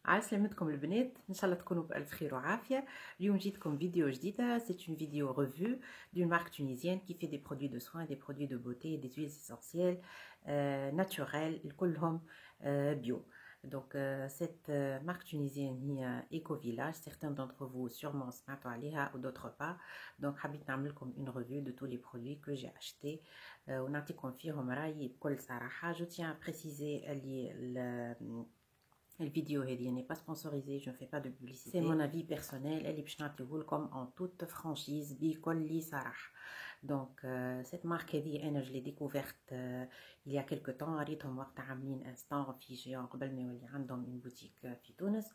عسلامتكم البنات، ان شاء الله تكونوا بألف خير وعافيه. اليوم جيتكم فيديو جديده. C'est une vidéo revue d'une marque tunisienne qui fait des produits de soins, des produits de beauté, des huiles essentielles naturelles, كلهم bio. Donc cette marque tunisienne هي Eco Village. Certains d'entre vous sûrement سمعتوا عليها ou d'autres pas. Donc حبيت نعملكم une revue de tous les produits que j'ai achetés ونعطيكم فيهم رأيي بكل صراحه. Je tiens à préciser la vidéo n'est pas sponsorisée, je ne fais pas de publicité. C'est mon avis personnel, elle est comme en toute franchise, بكل صراحة. Donc cette marque je l'ai découverte il y a quelques temps. ريتهم وقت عاملين un stand في جيان قبل ما يولي عندهم une boutique في تونس.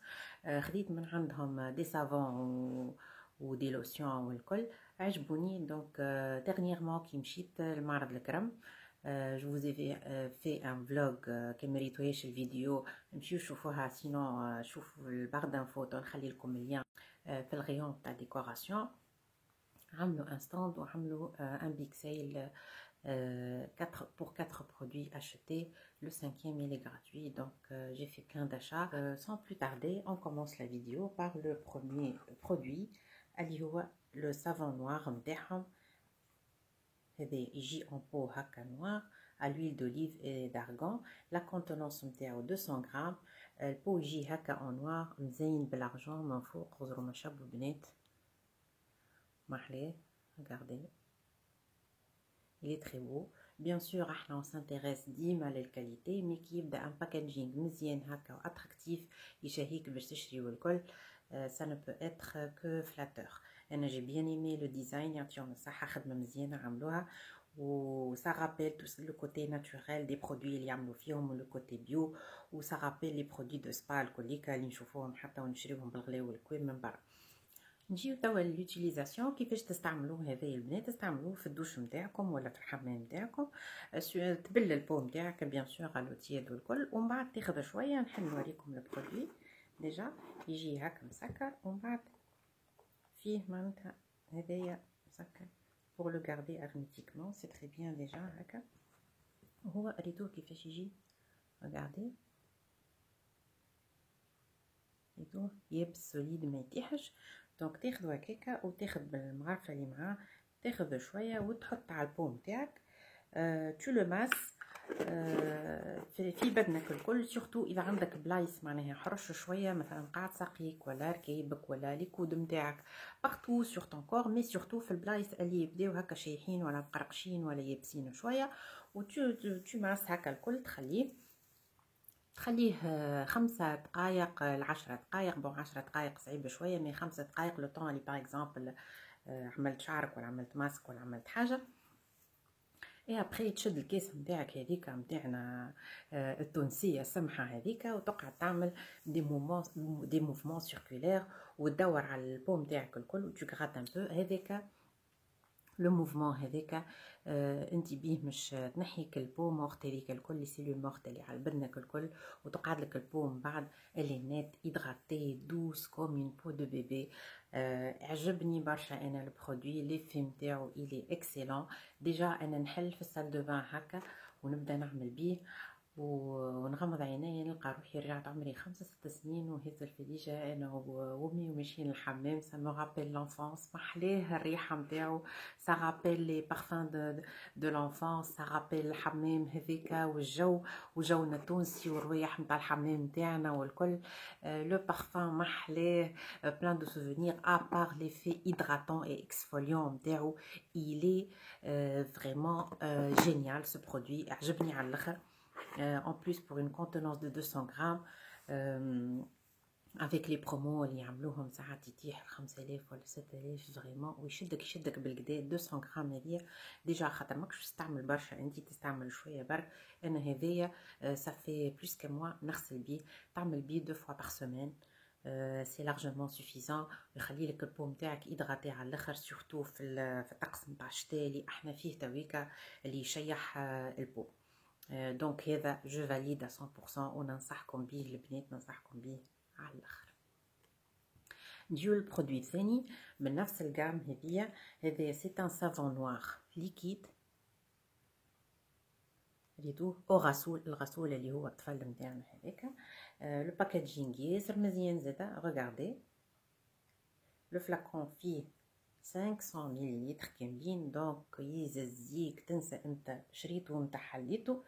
خديت من عندهم des savons و des lotions والكل عجبوني. Donc dernièrement كي مشيت لمعرض الكرم. Je vous ai fait un vlog كما ريتوهاش الفيديو نمشيو شوفوها. سينو شوفوا البار دانفو نخلي لكم اللين في الغيون تاع ديكوراسيون. عملوا ان ستاند وعملوا un big sale pour 4 produits achetés. Le 5e il est gratuit. Donc j'ai fait plein d'achats. Sans plus tarder, on commence la vidéo par le premier produit اللي هو le savon noir نتاعهم. هذا يجي en pot هكا noir à l'huile d'olive et d'argan. La contenance نتاعو 200 grammes. البو يجي هكا en noir مزين بالارجون من فوق. خذوا ما شابوا البنات محلاه. regardez, il est très beau. Bien sûr احنا on s'intéresse ديما للكاليتي مي كي يبدا ان باكاجينغ مزيان هكا واتراكتيف يشهيك باش تشري والكل. ça ne peut être que flatteur. انا j'ai bien aimé le design. يعطيهم الصحه خدمه مزيانه عملوها. و ça rappelle tout le côté naturel des produits اللي يعملوا فيهم le côté bio. و ça rappelle les produits de spa الكليكا اللي نشوفوهم حتى ونشريوهم بالغلا والكويم من برا. نجيو توا لليوتيليزاسيون. كيفاش تستعملوه هذا البنات؟ تستعملوه في الدوش نتاعكم ولا في الحمام نتاعكم. تبل البو نتاعك بيان سور على الوتياد والكل. ومن بعد تاخذ شويه. نحن نوريكم البرودوي. ديجا يجي هكا مسكر ومن بعد فيه معناتها هذايا مسكر pour le garder hermétiquement. C'est très bien déjà هكا. وهو ريتو كيفاش يجي. regardez ريتو يابس سوليد ما يتيحش. دونك تاخذو هكاكا وتاخذ بالمعرفه اللي معاه. تاخذ شويه وتحط على البو نتاعك. تو لو ماس في بدنك الكل. سورتو اذا عندك بلايص معناها حرش شويه مثلا قاعد ساقيك ولا ركيبك ولا ليكود نتاعك بارتو سور طون كور. مي سورتو في البلايص اللي يبداو هكا شايحين ولا مقرقشين ولا يابسين شويه. و تو ماس هكا الكل تخليه 5 دقائق ل10 دقائق. بون 10 دقائق صعيبه شويه مي 5 دقائق لو طون اللي باغ اكزومبل عملت شعرك ولا عملت ماسك ولا عملت حاجه. اي ابري تشد الكيس نتاعك هذيك نتاعنا التونسيه السمحه هذيك وتقعد تعمل دي موفمون سيركولير وتدور على البو نتاعك الكل وتو غرات ان بو هذيك لو موفمون هذاك. انت بيه مش تنحيك البو مورت هذيك الكل لي سيلول مورت اللي على بدنك الكل وتقعد لك البو من بعد اللي نات ادغاتي دوس كوم اون بو دو بيبي. عجبني برشا انا البرودوي. لي في نتاعو الي اكسيلون. ديجا انا نحل في السال دو فان هكا ونبدا نعمل بيه ونغمض عيني نلقى روحي رجعت عمري 5-6 سنين وهز الفريجة انا وامي وماشيين الحمام. سا مو رابيل لونفونس. محلاه الريحه نتاعو. سا رابيل لي بارفان دو لونفونس. سا رابيل الحمام هذيك والجو وجونا التونسي والروايح نتاع الحمام نتاعنا والكل. لو بارفان محلاه بلان دو سوفونير ابار ليفي هيدراتون اي اكسفوليون نتاعو. إلي فريمون جينيال سو برودوي. عجبني على الاخر. En plus pour une contenance de 200 grammes avec les promos اللي يعملوهم ساعات يتيح 5000 ولا 6000 فريمون ويشدك بالكدا. 200 غرام هذيا ديجا خاطر ماكش تستعمل برشا انت تستعمل شويه برك. انا هذايا صافي بلوس كو موا نغسل بيه. تعمل بيه 2 fois par semaine. سي لارجمون سوفيزون. يخلي لك البو نتاعك ادغاتي على الاخر سورتو في الطقس نتاع الشتاء اللي احنا فيه تويكا اللي يشيح البو. دونك هذا جو فاليد 100% وننصحكم به البنات. ننصحكم به على الاخر. نجيو البرودوي الثاني من نفس الجام هذيا. هذا سي ان سافون نوار ليكيد. ريتوه او غسول، الغسول اللي هو الطفل نتاعنا هذاك. لو باكاجينغ ياسر مزيان زادا. ريغاردي لو فلاكون فيه 500 مليلتر كاملين، دونك يزيك تنسى انت شريته وانت حليته.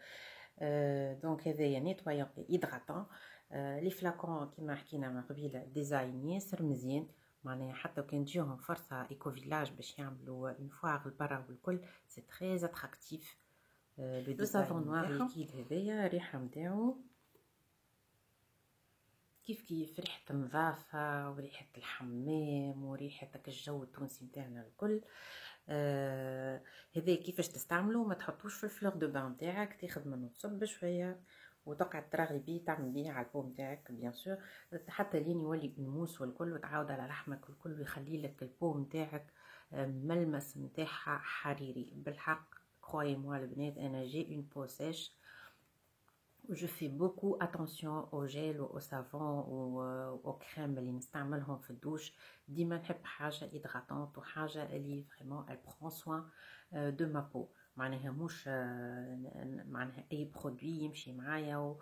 دونك هذايا نيتوايون ايدغاتون. لي فلاكون كيما حكينا من قبيله ديزاين ياسر مزيان، معناها حتى كان تجيهم فرصه ايكو فيلاج باش يعملوا اون فواغ البرا والكل، سي تري اتراكتيف. لو سافون نوار ليكيد هذايا الريحه نتاعو كيف ريحه النظافه وريحه الحمام وريحه داك الجو التونسي نتاعنا الكل. هذا كيفاش تستعملوا، ما تحطوش في الفلور دو بان نتاعك، تاخذ منه تصب شويه وتقعد ترغي بيه، تعمل بيه على البو نتاعك بيان سور حتى لين يولي نموس والكل، وتعاود على لحمك والكل، ويخلي لك البو نتاعك ملمس نتاعها حريري بالحق. كروي موا البنات انا جي اون بو سيش. Je fais beaucoup attention au gel ou au savon ou aux crèmes اللي نستعملهم في الدوش. ديما نحب حاجة hydratante وحاجة اللي vraiment elle prend soin de ma peau. معناها مش معناها أي produit يمشي معايا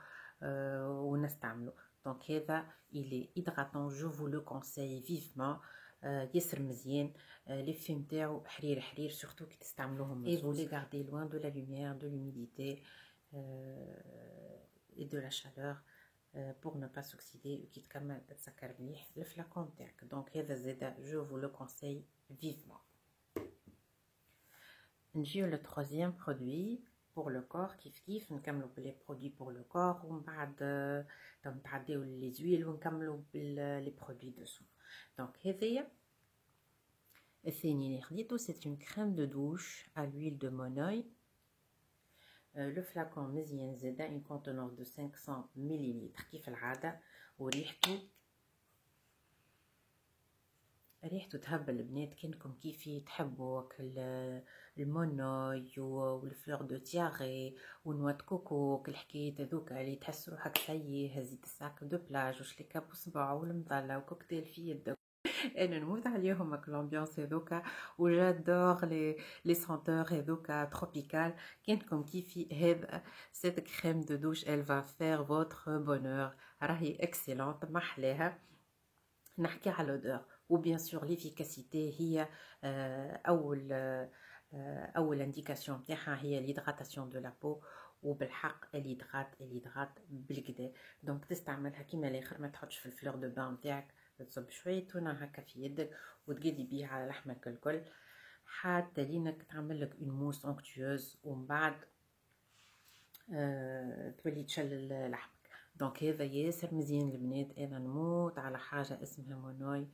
ونستعمله. donc هذا il est hydratant, je vous le conseille vivement. ياسر مزيان. l'effet نتاعو حرير حرير surtout كي تستعملوهم et vous les gardez loin de la lumière, de l'humidité et de la chaleur pour ne pas s'oxyder وكي تكمل تتسكر مليح الفلاكون تاعك. دونك هذا زادا je vous le conseille vivement. نجيو لو troisième produit pour le corps. كيف نكملوا بلي برودوي pour le corps ومن بعد نتعداو لي زويل ونكملوا باللي برودوي دو سون. دونك هذايا الثاني اللي خديتو سي une crème de douche à l'huile de monoï. لو فلاكون مزيان زادا، اون كونتونونس دو 500 مليلتر كيف العاده، وريحته تهبل البنات. كانكم كيفي تحبوا المونوي والفلور دو تياغي ونوات كوكو، الحكايات هذوك اللي تحس روحك سيي هزيت الساك دو بلاج وشليكا بصبع والمظله وكوكتيل في يدك. انا نموت عليهم هاك الامبيونس هذوكا، وجادور لي سونتور هذوكا تروبيكال. كانكم كيفي هذا سيت كريم دو دوش elle va faire votre bonheur. راهي اكسيلونت محلاها. نحكي على لودور وبيان سور ليفيكاسيتي هي اول انديكاسيون تاعها هي ليدغاتاسيون دو لا بو، وبالحق اليدغات بالكدا. دونك تستعملها كيما الاخر، ما تحطش في الفلور دو بان تاعك، تصب شويه تونه هكا في يدك وتقلي بيه على لحمك الكل حتى لينك تعمل لك اون موس اونكتيوز، ومن بعد تولي تشل لحمك. دونك هذا ياسر مزيان البنات، انا نموت على حاجه اسمها مونوي.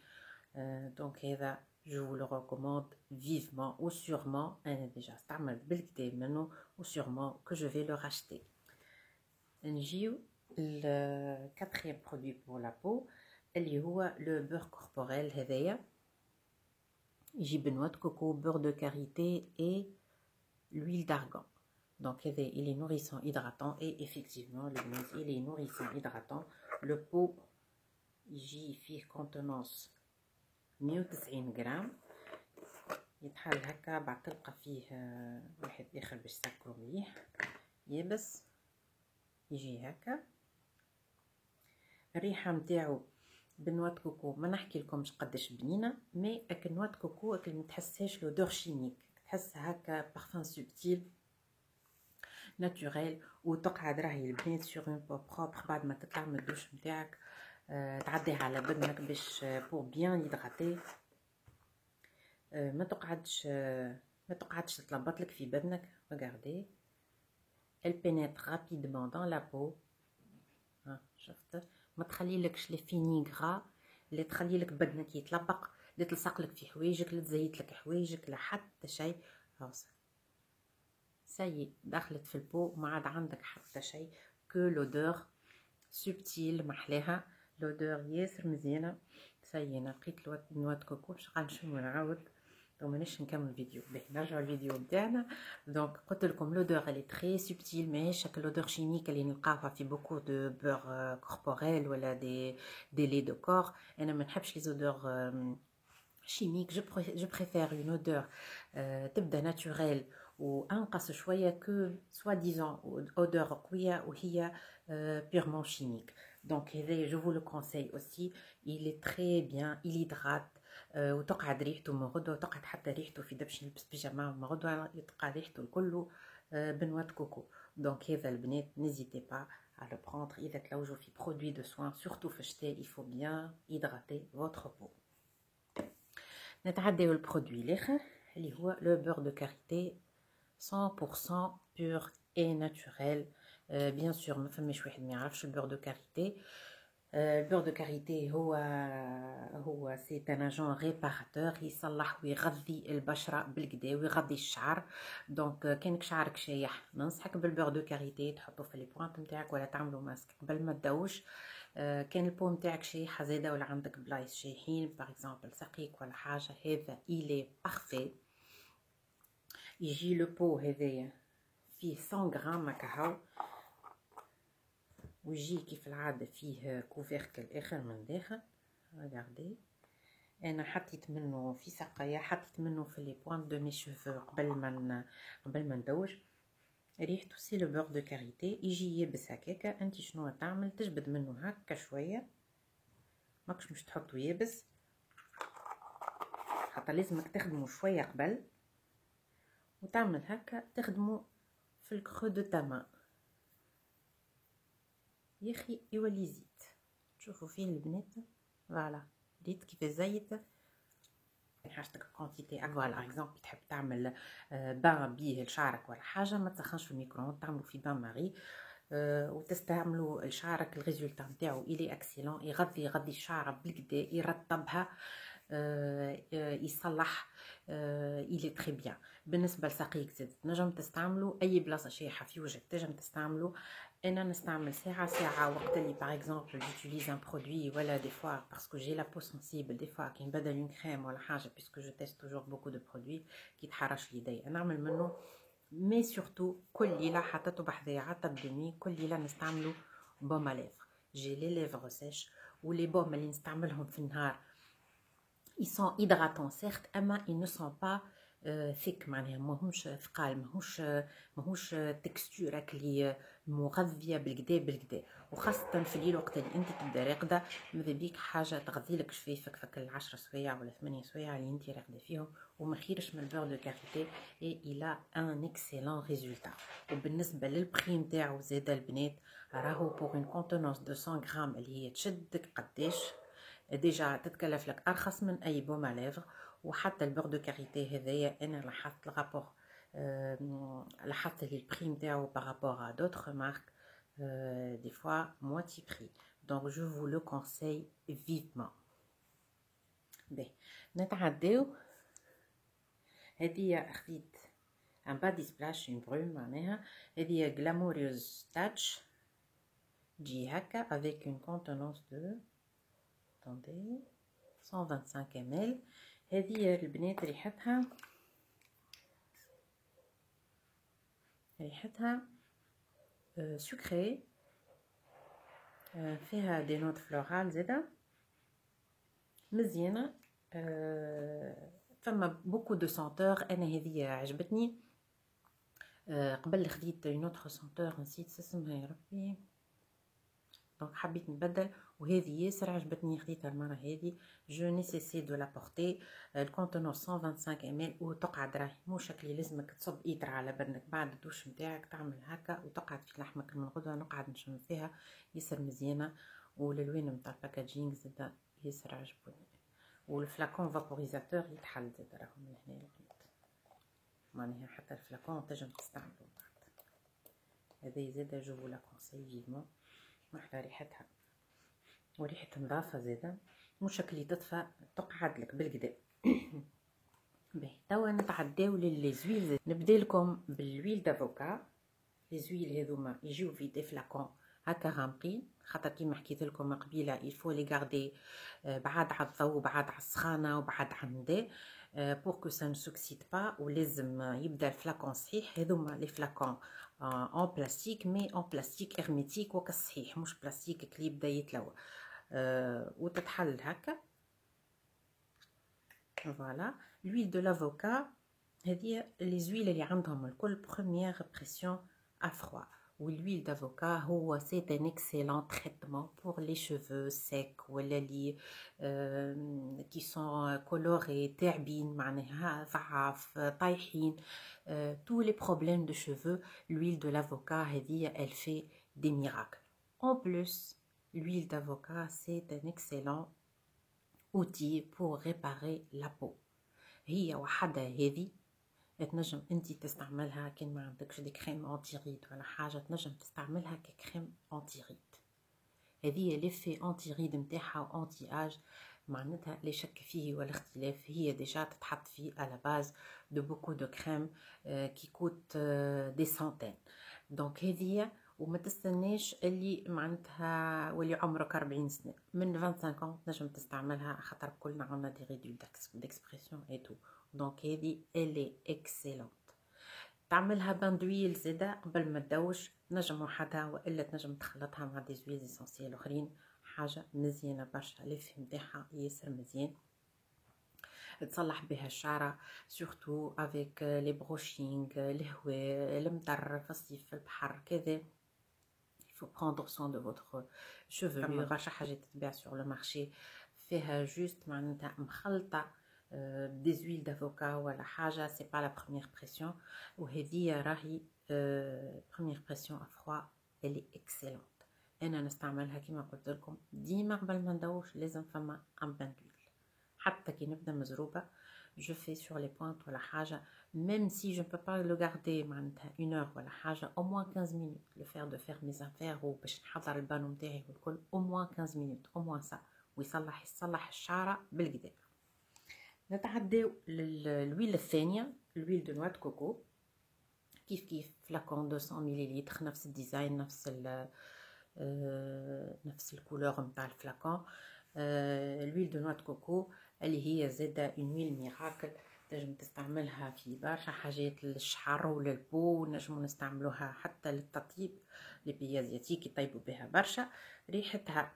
دونك هذا جو vous le recommande vivement ou sûrement انا ديجا استعملت بالكدا منه و sûrement que je vais le racheter. نجيو ل quatrième produit pour la peau اللي هو لو بور كوربوريل. هذايا يجي بنوة كوكو، بور دو كاريتي et l'huile d'argan. Donc هذا il est nourrissant, hydratant et effectivement le bronze il est nourrissant, hydratant. Le pot يجي فيه contenance 190 غرام، يتحل هكا بعد تلقى فيه واحد اخر باش تسكرو مليح يابس، يجي هكا. الريحه نتاعو بنوات كوكو، ما نحكي لكمش قداش بنينه، مي اك نوات كوكو اك ما تحسهاش لودور شيميك، تحس هكا بارفان سوبتيل ناتوريل، وتقعد راهي البنات سور اون بو بروبر بعد ما تطلع من الدوش نتاعك. تعديها على بدنك باش بور بيان يدغاتي، ما تقعدش تتلبط لك في بدنك. ريغاردي elle pénètre rapidement dans la peau. شفت، ما تخلي لكش لي فيني غرا اللي تخلي لك بدنك يتلبق، اللي تلصق لك في حوايجك، اللي تزيت لك حوايجك، لا حتى شيء. ساي دخلت في البو، ما عاد عندك حتى شيء. كو لودور سوبتيل محلاها، لودور ياسر مزيانه. ساي نقيت نوات كوكو، باش غادي نشم ونعاود ومانيش نكمل الفيديو. باهي نرجعوا الفيديو نتاعنا. دونك قلت لكم لودور اللي تري سوبتيل، ماهيش هاك لودور شيميك اللي نلقاوها في بوكو دو بور كوربوريل ولا دي لي دو كور. انا ما نحبش لي زودور chimique. Je préfère une odeur تبدا ناتوريل وانقص شويه كو سوا ديزون اودور قويه وهي بيرمون شيميك. دونك هذا جو فو لو كونساي اوسي، il est très bien، il hydrate، وتقعد ريحته من غدوه، وتقعد حتى ريحته في دبش نلبس بيجامه من غدوه يتقع ريحته الكل بنوات كوكو. دونك هذا البنات n'hésitez pas à le prendre إذا تلوجوا في produit de soin، surtout في الشتاء il faut bien hydrater votre peau. نتعداو البرودوي الاخر اللي هو لو بور دو كاريتي 100% pur et naturel. بيان سور ما فماش واحد ما يعرفش البور دو كاريتي. البور دو كاريتي هو سي ان اجون ريباراتور، يصلح ويغذي البشره بالكدا ويغذي الشعر. دونك كانك شعرك شايح ننصحك بالبور دو كاريتي تحطه في لي بوانت نتاعك ولا تعملوا ماسك قبل ما تدوش. كان البو نتاعك شايحه زاده ولا عندك بلايص شايحين باغ اكزومبل ساقيك ولا حاجه، هذا إلي بارفي. يجي لو بو هذايا فيه 100 غرام هكا، ويجي كيف العاده فيه كوفيركل اخر من داخل. ريغاردي انا حطيت منه في سقايا، حطيت منه في لي بوين دو مي شوفو قبل ما ندوج. ريحته سي لو بور دو كاريتي، يجي يابس هكاكا. انت شنو تعمل؟ تجبد منه هكا شويه، ماكش مش تحطو يابس، خاطر لازمك تخدمو شويه قبل، وتعمل هكا تخدمو في الكرو دو تاما. ياخي يولي زيت، تشوفوا فيه البنات فوالا ريت كيف الزيت. حاجتك كونتيتي فوالا اكزومبل تحب تعمل بان بيه لشعرك ولا حاجه، ما تسخنش في الميكرووند، تعملوا في بان ماري وتستعملوا لشعرك. الريزولتا نتاعو الي اكسيلون، يغذي الشعر بالكدا، يرطبها، يصلح، الي تري بيان. بالنسبه لساقيك زاد تنجم تستعملوا اي بلاصه شايحه في وجهك تنجم تستعملوا. انا نستعمل ساعه وقت اللي باغ اكزومبل جوتيليز ان برودوي، ولا دي فوا باسكو جي لا بو سنسيبل، دي فوا كي نبدل اون كريم ولا حاجه باسكو جو تيست توجور بوكو دو برودوي كي تحرش يدي نعمل منه. مي سورتو كل ليله حطيته بحذايا عطب دمي، كل ليله نستعملو بوم ليفر. جي لي ليفر سيش، ولي بوم اللي نستعملهم في النهار ils sont hydratants certes اما ils ne sont pas ثيك، معناها ماهمش ثقال، ماهوش تكستور اللي مغذيه بالكدا. وخاصه في الليل وقت اللي انت تبدا راقده، ماذا بيك حاجه تغذي لك شفايفك فك 10 سوايع ولا 8 سوايع اللي انت راقده فيهم، وما خيرش من البور دو كاريتي اي الى ان اكسيلون ريزولتا. وبالنسبه للبري نتاعو زاد البنات راهو بوغ اون كونتونونس دو 100 غرام اللي هي تشدك قداش ديجا تتكلف لك ارخص من اي بوم ليفر. وحتى البور دو كاريتي هذايا انا لاحظت الرابور، لاحظت لي البري نتاعو بارابور ا دوطخ مارك دي فوا مواتي بري. دونك جو فو لو كونساي فيفمون. باهي نتعداو. هذه خديت ان بادي سبلاش اون بروم، معناها هذه غلاموريوز تاتش، تجي هكا افيك اون كونتونونس دو attendez 125 ml. هذه البنات ريحتها سكري، فيها دي نوت فلورال زاده مزيانه، فما بوكو دو سونتور. انا هذه عجبتني. قبل خديت اون اوتر سونتور نسيت اسمها يا ربي، دونك حبيت نبدل، وهذه ياسر عجبتني خديتها المره هذه. جو نيسيسي دو لا بورتي الكونتونور 125 مل، وتقعد راهي مو شكلي لازمك تصب ايتر على بدنك بعد الدوش نتاعك، تعمل هكا وتقعد في لحمك من غدوه نقعد نشم فيها ياسر مزيانه. والالوان نتاع الباكاجينغ زاد ياسر عجبوني، والفلاكون فابوريزاتور يتحل زاد راهو من هنا البنات، معناها حتى الفلاكون تنجم تستعملو بعد. هذا زاد جو لا كونساي فيفمون، محلى ريحتها وريحة نظافة زاده، مش شكلي تطفى تقعد لك بالكدا. باهي توا نتعداو للي زويل. نبدا لكم بالويل دافوكا. لي زويل هذوما يجيو في دي فلاكون هكا غامقين، خاطر كيما حكيت لكم قبيله يفو لي غاردي بعاد على الضوء، بعاد على السخانه، وبعاد على النداء بور كو سا نسوكسيد با. ولازم يبدا الفلاكون صحيح. هذوما لي فلاكون اون بلاستيك، مي اون بلاستيك هرميتيك وكالصحيح، مش بلاستيك كلي يبدا يتلوى. وتتحل هكا فوالا. لويل دو لافوكا هذه لي زويل اللي عندهم الكل بروميير بريسيون à froid. والhuile d'avocat هو c'est un excellent traitement pour les cheveux secs ولا اللي qui sont colorés تعبين معناها ضعاف طايحين tous les problèmes de cheveux. L'huile de l'avocat هذه elle fait des miracles. En plus l'huile d'avocat c'est un excellent outil pour réparer la peau. هي وحدها هذه تنجم انتي تستعملها كان ما عندكش دي كريم انتي ريد ولا حاجه، تنجم تستعملها ككريم انتي ريد. هذه ليفي انتي ريد نتاعها وانتي اج معناتها لا شك فيه ولا اختلاف. هي ديجا تتحط في على باز دو بوكو دو كريم كي كوت دي سانتين. دونك هذه وما تستناش اللي معناتها ولي عمرك 40 سنه من 25 تنجم تستعملها خاطر كلنا عندنا دي ريدو ديكسبرسيون اي تو. دونك هذه الي اكسيلونت. تعملها بان دويل زاده قبل ما تدوش نجم وحدها والا تنجم تخلطها مع دي زويل اسونسيال اخرين. حاجه مزيانه برشا ليف نتاعها ياسر مزيان. تصلح بها الشعره سورتو افيك لي بروشينغ الهواء المطر في الصيف في البحر كذا. faut prendre soin de votre chevelure. برشا حاجات تتباع sur le marché فيها جوست معناتها مخلطه des huiles d'avocat ولا حاجه. c'est pas la première pression وهذه راهي première pression à froid elle est excellente. انا نستعملها كما قلت لكم ديما قبل ما ندوش لازم فما un bain d'huile. حتى كي نبدا مزروبه je fais sur les pointes ولا حاجه même si je ne peux pas le garder معناتها 1 heure ولا حاجه au moins 15 minutes le faire de faire mes affaires وباش نحضر البانو نتاعي والكل au moins 15 minutes au moins ça ويصلح الشعره بالقدا. نتعداو للويل الثانيه الويل دو نوا دو كوكو. كيف فلاكون 200 مليلتر نفس الديزاين نفس الكولور نتاع الفلاكون. الويل دو نوا دو كوكو اللي هي زاده اون ويل ميراكل. تنجم تستعملها في برشا حاجات للشعر وللبو. نجمو نستعملوها حتى للتطيب لي بي ازياتيك يطيبوا بها برشا. ريحتها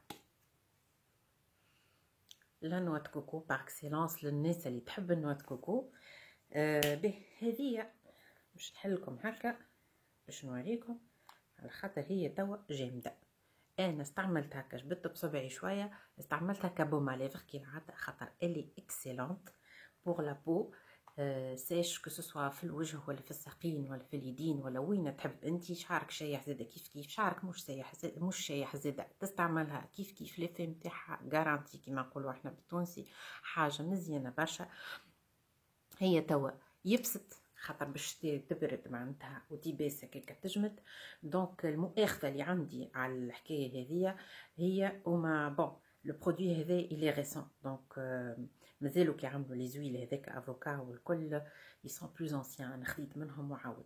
لا نوا دو كوكو باغ اكسيلونس للناس اللي تحب النوا دو كوكو. به هذه باش نحلكم هكا باش نوريكم على خاطر هي توا جامده. انا استعملت هكا جبدت بصبعي شويه استعملتها كبوم ليفر كي العاده خاطر الي اكسيلونت بور لا بو سيش كو سوسوا في الوجه ولا في الساقين ولا في اليدين ولا وين تحب انتي. شعرك شايح زاده كيف شعرك مش شايح زاده تستعملها كيف ليفي نتاعها غارانتي كيما نقولوا احنا بالتونسي. حاجه مزيانه برشا. هي توا يبسط خاطر باش تبرد معناتها وتيباس هكاكا تجمد. دونك المؤاخذه اللي عندي على الحكايه هذه هي وما بون لو برودوي هذا الي ريسون. دونك مازالوا كي عملوا لي زويل هذاك افوكا والكل يسون بلوز انسيان. انا خديت منهم وعاود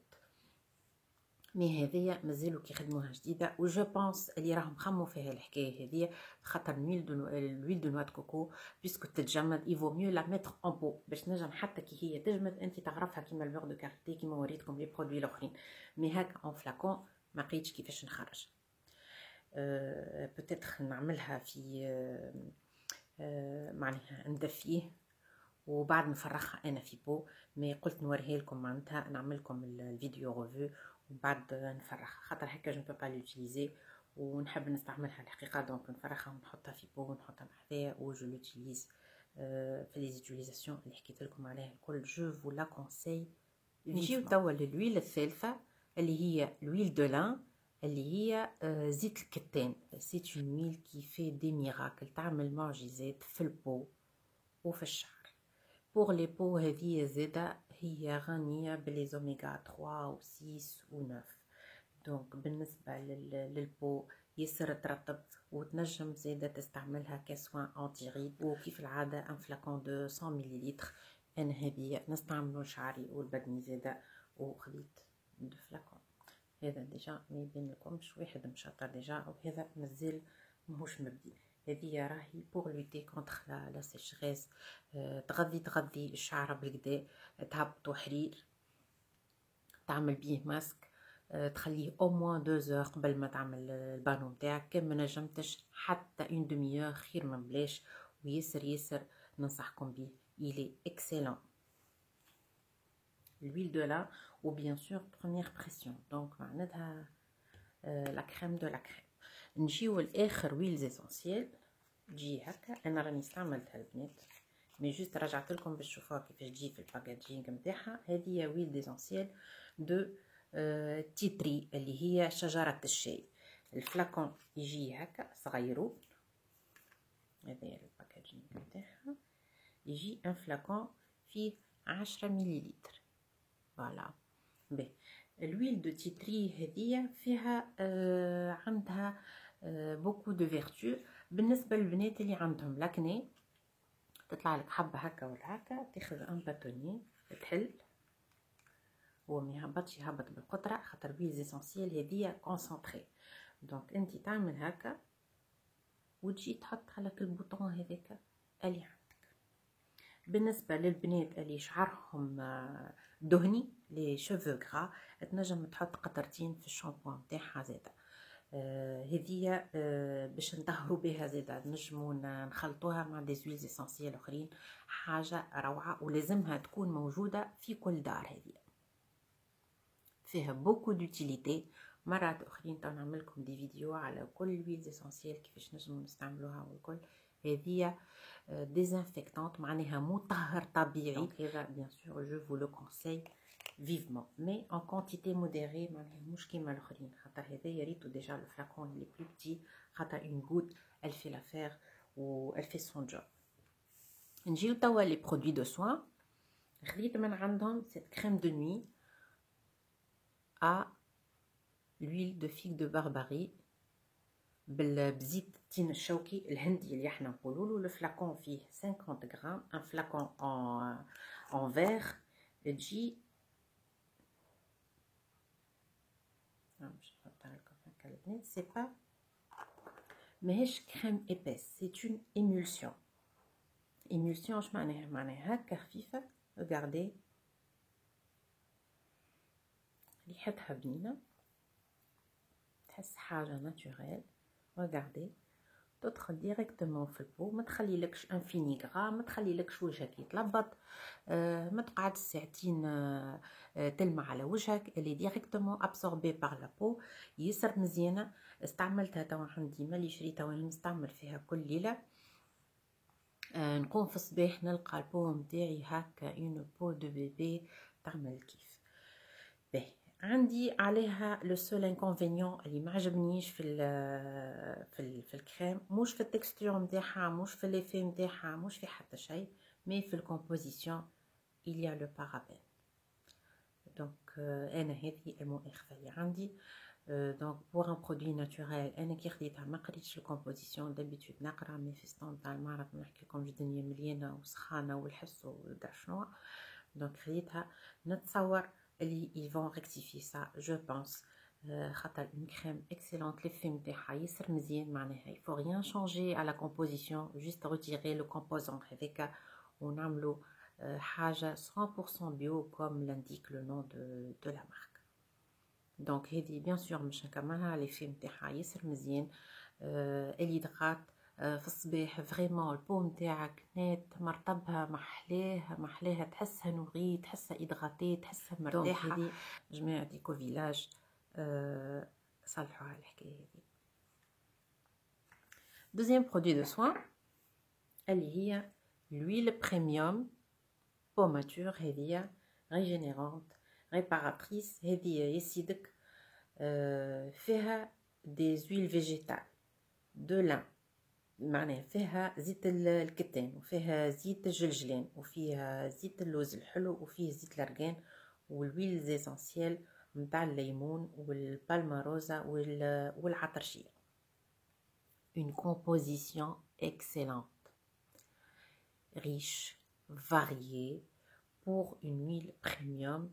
مي هذيا مازالوا كي خدموها جديده و جو بونس اللي راهم خموا فيها الحكايه هذه خاطر الويل دو نوا دو كوكو بيسكو تتجمد يفو ميو لا ميتر اون بو باش نجم حتى كي هي تجمد انت تعرفها كيما البيغ دو كارتي كيما وريتكم لي برودوي الاخرين. مي هاك اون فلاكون ما لقيتش كيفاش نخرج. بوتيتر نعملها في معناها ندفيه وبعد نفرخها انا في بو. مي قلت نوريها لكم معناتها نعمل لكم الفيديو ريفيو وبعد نفرخها خاطر هكا جو با لوتيليزي ونحب نستعملها الحقيقه. دونك نفرخها ونحطها في بو ونحطها بحذايا و جو لوتيليز في لي زيتيليزاسيون اللي حكيت لكم عليها الكل. جو فو لا كونساي. نجيو توا للويل الثالثه اللي هي الويل دو لان اللي هي زيت الكتان. سي اون ويل كي في دي ميراكل تعمل معجزات في البو وفي الشعر. بور لي بو هذه زاده هي غنيه بلي اوميغا 3 و 6 و 9. دونك بالنسبه للبو ياسر ترطب وتنجم زاده تستعملها كسوان انتي ريد. وكيف العاده ان فلاكون دو 100 مليلتر انا هذه نستعملو شعري والبدني زاده وخديت دو فلاكون. هذا ديجا ما يبين لكمش واحد مشطر ديجا وهذا مازال ماهوش مبدي. هذه راهي بور لوتي كونتر لا سيشغيس. تغذي الشعر بالكدا تهبطو حرير تعمل بيه ماسك. تخليه او موان 2 heures قبل ما تعمل البانو نتاعك. كان ما نجمتش حتى اون دمي اور خير من بلاش وياسر ننصحكم بيه الي اكسيلون. l'huile de lin ou bien sûr première pression. Donc معناتها la crème de la crème. نجيو لاخر ويلز اسونسيال تجي هكا. انا راني استعملتها البنات مي جوست رجعت لكم باش تشوفوها كيفاش تجي في الباكاجينغ نتاعها. هذه ويل ديسونسيال دو تيتري اللي هي شجره الشاي. الفلاكون يجي هكا صغيرو، هذا الباكاجينغ نتاعها. يجي ان فلاكون فيه 10 مليلتر. فوالا باهي. الويل دو تيتري هذه فيها عندها بوكو دو فيرتو بالنسبه للبنات اللي عندهم لاكني. تطلع لك حبه هكا ولا هكا، تاخذ ان باتوني تحل، هو ما يهبطش، يهبط بالقطره خاطر ويل اسونسيال هذه كونسونطري. دونك انت تعمل هكا وتجي تحط على البوطون هذاك اللي عندك. بالنسبه للبنات اللي شعرهم دهني لي شوفو غرا، تنجم تحط قطرتين في الشامبوان نتاعها زاده. هذه باش نطهروا بها زاده، نجموا نخلطوها مع دي زويل اسونسيال اخرين، حاجه روعه ولازمها تكون موجوده في كل دار. هذه فيها بوكو دوتيليتي. مرات اخرين تو نعمل لكم دي فيديو على كل ويل اسونسيال كيفاش نجموا نستعملوها والكل. هذه ديزانفيكتونت معناها مطهر طبيعي. هذا بيان سور جو فو لو كونساي vivement mais en quantité modérée. معناها مش كيما الاخرين خاطر هذايا ريتو ديجا لو فلاكون لي بلو بتي خاطر اون غوت elle fait l'affaire و elle fait son job. نجيو توا لي برودوي دو سوين. خديت من عندهم cette crème de nuit à l'huile de figue de Barbarie بزيت التين الشوكي الهندي اللي احنا نقولوا له. الفلاكون فيه 50 غرام، ان فلاكون en verre. تجي باش نحطها لكم هكا البنات. سي با ماهيش كريم ايباس، سي اون ايمولسيون. ايمولسيون اش معناها؟ معناها هكا خفيفه. ريغاردي ريحتها بنينه، تحس حاجه ناتوريل. ريغاردي تدخل ديريكتومون في البو، ما تخليلكش ان فيني غرا، ما تخليلكش وجهك يتلبط، ما تقعد ساعتين تلمع على وجهك. اللي ديريكتومون ابسوربي بار لا بو، ياسر مزيانه. استعملتها توا عندي ملي شريتها وانا نستعمل فيها كل ليله. نقوم في الصباح نلقى البو نتاعي هكا اون بو دو بيبي تعمل كيف. باهي عندي عليها لو سول انكونفينيون اللي ما عجبنيش في الكريم، مش في التكستور نتاعها، مش في ليفي نتاعها، مش في حتى شيء، مي في الكومبوزيسيون il y a le parabène. دونك انا هذه المؤاخذه اللي عندي. دونك بور ان برودوي ناتوريل انا كي خديتها ما قريتش الكومبوزيسيون. دابيتود نقرا مي في ستوندار ما نعرف نحكي لكم الدنيا مليانه وسخانه والحس ودار شنو. دونك خديتها نتصور اللي ils vont rectifier ça je pense. خاطر une crème excellente l'effet نتاعها ياسر مزيان. معناها il faut rien changer à la composition, juste retirer le composant هذاك ونعملوا حاجه 100% bio comme l'indique le nom de la marque. دونك هذه بيان سور مش نكملها. l'effet نتاعها ياسر مزيان. اللي دغات في الصباح فريمون البو نتاعك نات مرطبها محلاها تحسها نوغي، تحسها ادغاتي، تحسها مرتاحه. هذه جماعه ديكو فيلاج صلحوا على الحكايه هذه. دوزيام برودوي دو سوين اللي هي l'huile بريميوم بوماتور. هذه ريجينيرونت ريباراتريس. هذه يسيدك فيها دي زويل فيجيتال دو لان، معناها فيها زيت الكتان وفيها زيت الجلجلان وفيها زيت اللوز الحلو وفيه زيت الارغان والويل زيسانسيال نتاع الليمون والبالما روزا والعطرشيه. une composition excellente, riche, variée pour une huile premium.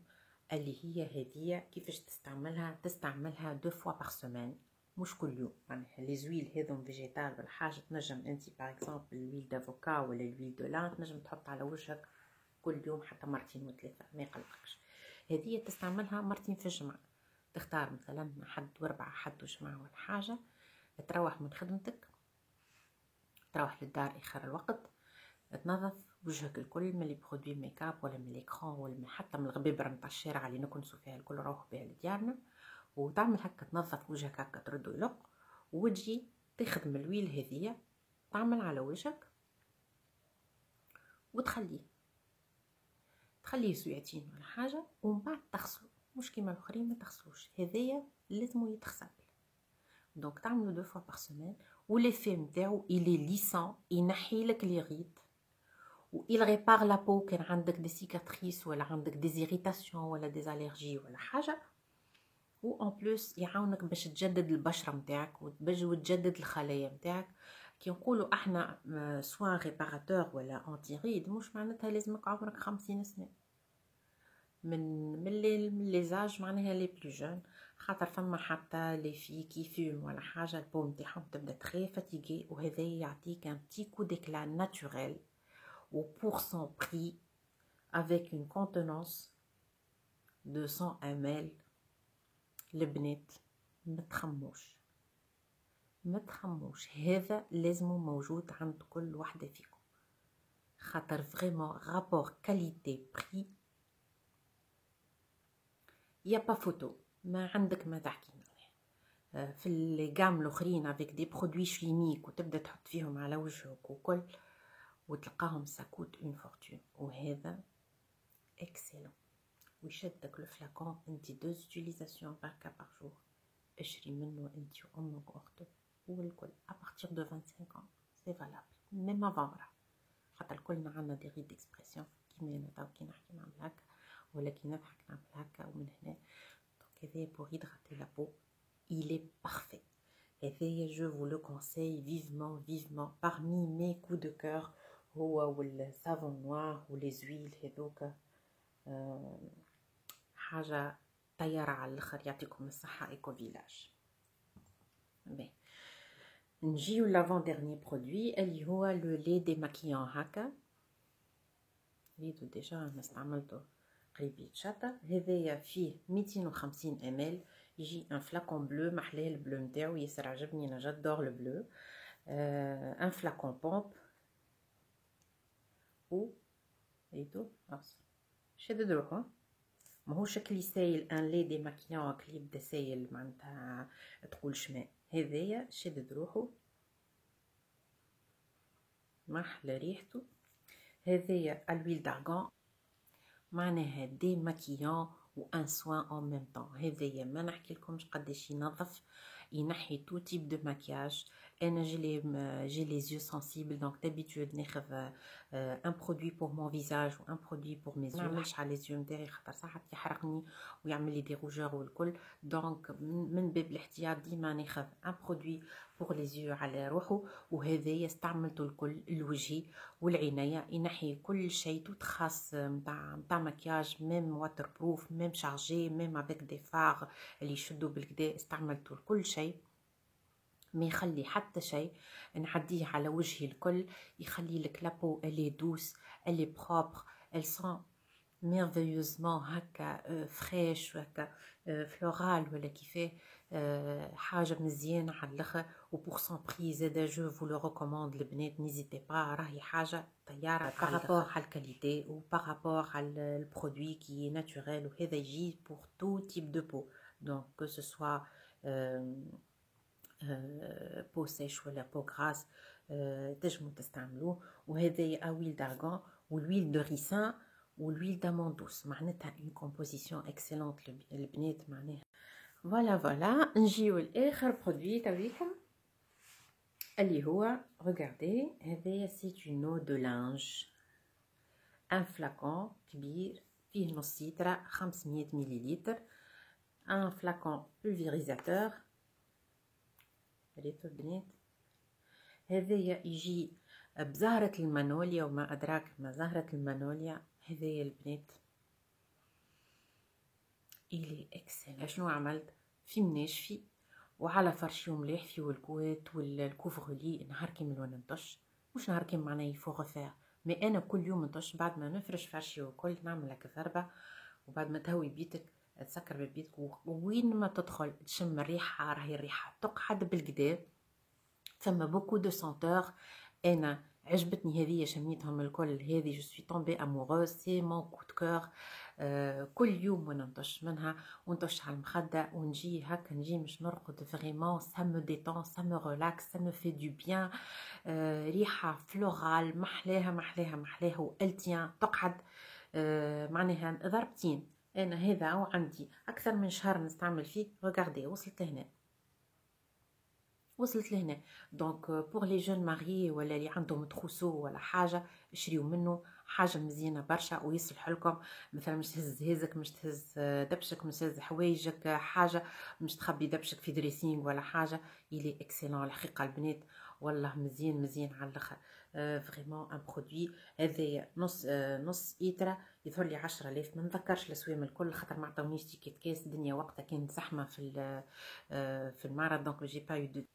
اللي هي هديه كيفاش تستعملها 2 fois par semaine مش كل يوم. معناها لي زويل هذم فيجيتال ولا حاجه تنجم انت باغ اكزومبل الويل دافوكا ولا الويل دو لان تنجم تحط على وجهك كل يوم حتى مرتين وثلاثه ما يقلقكش. هذه تستعملها مرتين في الجمعه. تختار مثلا حد واربعه حد وجمعه ولا حاجه، تروح من خدمتك تروح للدار اخر الوقت تنظف وجهك الكل من لي برودوي ميكاب ولا من ليكرون ولا حتى من الغبيبره نتاع الشارع اللي نكنسوا فيها الكل نروحوا بها لديارنا، وتعمل هكا تنظف وجهك هكا تردو يلق، وتجي تخدم الويل هذيا تعمل على وجهك وتخليه ساعتين ولا حاجه، ومن بعد تغسلو، مش كيما الاخرين ما تغسلوش، هذايا لازم يتغسل. دونك تعملو 2 fois par semaine، وليفي نتاعو الي ليسون، ينحي لك لي غيط، و il répare la peau كان عندك دي سيكاتريس ولا عندك دي زيريتاسيون ولا دي الرجي ولا حاجه، و ان بلوس يعاونك باش تجدد البشره نتاعك وتجدد الخلايا نتاعك. كي نقولوا احنا سوان ريباراتور ولا انتي ريد، مش معناتها لازمك عمرك 50 سنه، من لي زاج معناها لي بلو جون، خاطر فما حتى لي في كي فيم ولا حاجه البو نتاعهم تبدا تخي فاتيغي، وهذا يعطيك ان بتي كو ديكلا ناتوريل و pour son prix avec une contenance de 100 ml. البنات ما تخموش، هذا لازم موجود عند كل وحده فيكم، خاطر فريمون رابور كاليتي بري يا با فوتو، ما عندك ما تحكي معاه. في لي غام الاخرين افيك دي برودوي شيميك وتبدا تحط فيهم على وجهك وكل، وتلقاهم ساكوت اون فورتون، وهذا اكسيلون. ويشدك الفلاكون انت 2 utilisation par cas par jour، اشري منه انت وامك واختك والكل ابارتيغ دو 25 ans سي فالابل، ميم افون مرا، خاطر كلنا عندنا دي غيد اكسبرسيون كيما انا تو كي نحكي نعمل هكا ولا كي نضحك نعمل هكا ومن هنا. دونك هذايا بور هيدغاتي لا بو il est parfait. هذايا je vous le conseille vivement parmi mes coups de cœur، هو والسافون نوار ولي زويل هذوك، حاجه طياره على الاخر، يعطيكم الصحه. ايكو فيلاج. بي نجيو لافون ديرني برودوي اللي هو لو لي ديماكيون هكا، ريدو ديجا انا استعملته قريب يتشطب. هذايا فيه 250 ml، يجي ان فلاكون بلو، محلاه البلو نتاعو ياسر عجبني، انا جادور لو بلو. ان فلاكون بومب و ريدو شدد روحو، ماهوش كلي سايل ان لي ديماكيون كلي يبدا سايل معناتها تقول شماء، هذايا شدد روحو محلى ريحته. هذايا الويل دارغون، معناها ديماكيون و ان سوان اون ميم طون. هذايا ما نحكي لكمش قداش ينظف، ينحي تو تيب دو ماكياج. انا جي لي زيو سنسيبل، دونك دابيتود ناخذ ان برودوي بور مون فيزاج و ان برودوي بور مي زيو، ما نعملش على لي زيو نتاعي خاطر ساعات يحرقني ويعمل لي دي روجور والكل. دونك من باب الاحتياط ديما ناخذ ان برودوي بور لي زيو على روحو، وهذايا استعملته الكل الوجهي والعنايه، ينحي كل شيء توت خاص نتاع مكياج، ميم واتر بروف، ميم شارجي، ميم افيك دي فاغ اللي يشدوا بالكدا، استعملته كل شيء، ما يخلي حتى شيء. نعديه على وجهي الكل، يخلي لك لابو الي دوس الي بروبر، ال سون ميرفيوزمون هكا فريش وهكا فلورال ولا كيفاه، حاجه مزيانه على الاخر. و بور سون بري زادا جو فو لو ريكوموند البنات، نيزيتي با، راهي حاجه طياره بارابور على الكاليتي و بارابور على البرودوي كي ناتوريل، وهذا يجي بور تو تيب دو بو، دونك كو سو سوا بو سيش ولا بو غراس تجمو تستعملوه. وهذا اويل دارغون والويل دو ريسان والويل داموندوس، معناتها اون كومبوزيسيون اكسيلونت البنات معناها. فوالا نجيو لاخر برودوي تاويكم اللي هو ريغاردي، هذايا سي اون او دو لانج، ان فلاكون كبير فيه نص لتر 500 مليلتر، ان فلاكون بولفيريزاتور. ريتو البنات هذايا يجي بزهرة المانوليا، وما أدراك ما زهرة المانوليا. هذايا البنات إلي إكسل. شنو عملت؟ في مناشفي وعلى فرشي مليح في والكوات والكوفغولي، نهار كامل وانا نطش، مش نهار كامل معناه يفو غفاء، مي أنا كل يوم نطش بعد ما نفرش فرشي وكل، نعمل هكا ضربة، وبعد ما تهوي بيتك تسكر ببيتك، وين ما تدخل تشم الريحة، راهي الريحة تقعد بالكدا. فما بوكو دو سونتور انا عجبتني هذه، شميتهم الكل. هذه جو سوي تومبي اموغوز، سي مون كو دو كور. كل يوم وانا نطش منها ونطش على المخدة ونجي هكا، نجي مش نرقد فريمون. سا مو ديتون، سا مو ريلاكس، سا مو في دو بيان. ريحة فلورال محلاها محلاها محلاها، والتيان تقعد. معناها ضربتين. انا هذا وعندي اكثر من شهر نستعمل فيه. ريغاردي وصلت لهنا، وصلت لهنا. دونك بور لي جون ماريي ولا اللي عندهم تخوسو ولا حاجه، اشريو منه حاجه مزيانه برشا ويصلح لكم. مثلا مش تهز هزك، مش تهز دبشك، مش تهز حوايجك، حاجه مش تخبي دبشك في دريسينغ ولا حاجه. يلي اكسلون الحقيقه البنات، والله مزيان مزيان على الاخر. فريمون ان برودوي. هذا نص ايترا يظهر لي 10,000. ما نذكرش الاسوام الكل خاطر ما عطاونيش تيكيت كاس. الدنيا وقتها كانت زحمه في المعرض، دونك جي با يو.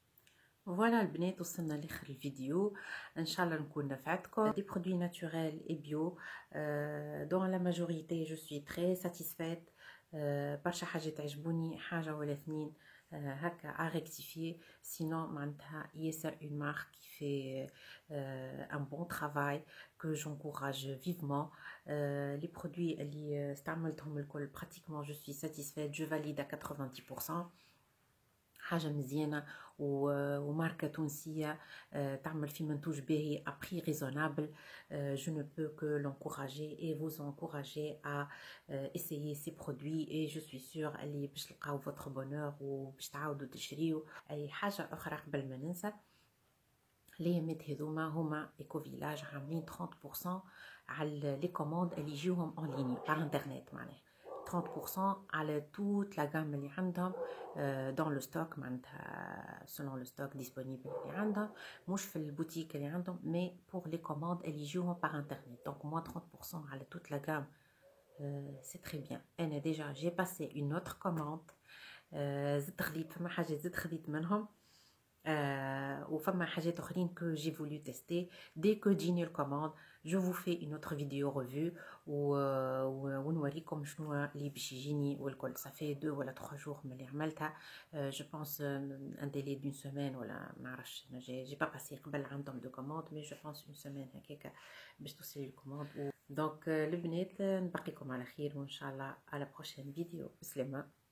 فوالا البنات، وصلنا لاخر الفيديو. ان شاء الله نكون نفعتكم. دي برودوي ناتوريل اي بيو دون لا ماجوريتي جو سوي تري ساتيسفيت. برشا حاجات عجبوني، حاجه ولا اثنين هكا ا ريكتيفيي. سينون معناتها ياسر اون مارك كي في ان بون ترافاي كو جونكوراج فيفمون. لي برودوي اللي استعملتهم الكل براتيكمون جو سوي ساتيسفيت، جو فاليد 90%. حاجه مزيانه وماركه تونسيه تعمل في منتوج باهي à prix raisonnable. Je ne peux que l'encourager et vous encourager à essayer ces produits, et je suis sûre اللي باش تلقاو votre bonheur وباش تعاودوا تشريو. اي حاجه اخرى قبل ما ننسى، الايامات هذوما هما ايكو فيلاج عاملين 30% على لي كوموند اللي يجيوهم اون ليني بار انترنت. معناها 30% على توت لا غام اللي عندهم دون لو ستوك، معناتها سولون لو ستوك ديسپونيبل اللي عندهم، مش في البوتيك اللي عندهم، مي بور لي كوموند اللي يجيوهم بار انترنت. دونك موان 30% على توت لا غام. سي تري بيان. انا ديجا جي باسي اون اوتر كوموند، زدت خذيت فما حاجات، زدت خذيت منهم. وفما حاجات اخرين que j'ai voulu tester. dès que تجيني الكوموند je vous fais une autre vidéo revue ونوريكم شنو اللي باش يجيني والكل. صافي 2 ولا 3 جور من اللي عملتها. جو بونس ان ديلي دون سيمين ولا ما نعرفش. جي با باسي قبل عندهم دو كوموند، مي جو بونس اون سيمين هكاك باش توصل الكوموند. دونك البنات نبقيكم على خير، وان شاء الله على بروشين فيديو. بسلامه.